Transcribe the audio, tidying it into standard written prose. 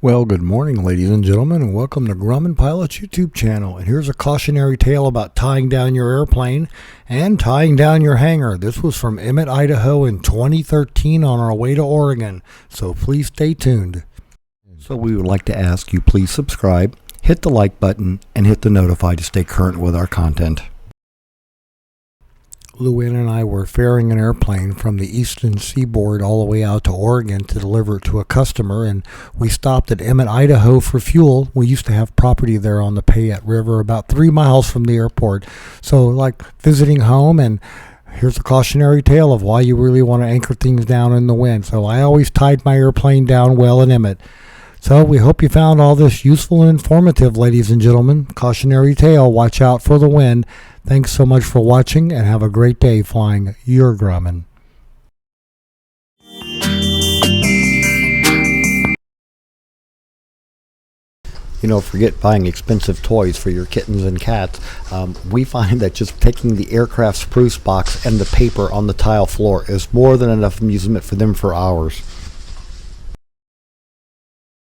Well, good morning, ladies and gentlemen, and welcome to Grumman Pilot's YouTube channel. And here's a cautionary tale about tying down your airplane and tying down your hangar. This was from Emmett, Idaho in 2013 on our way to Oregon, so please stay tuned. So we would like to ask you please subscribe, hit the like button, and hit the notify to stay current with our content. Luann and I were ferrying an airplane from the eastern seaboard all the way out to Oregon to deliver it to a customer, and we stopped at Emmett, Idaho for fuel. We used to have property there on the Payette River about 3 miles from the airport, so like visiting home. And here's a cautionary tale of why you really want to anchor things down in the wind. So I always tied my airplane down well in Emmett. So we hope you found all this useful and informative, ladies and gentlemen. Cautionary tale, watch out for the wind. Thanks so much for watching, and have a great day flying your Grumman. Forget buying expensive toys for your kittens and cats. We find that just taking the aircraft spruce box and the paper on the tile floor is more than enough amusement for them for hours.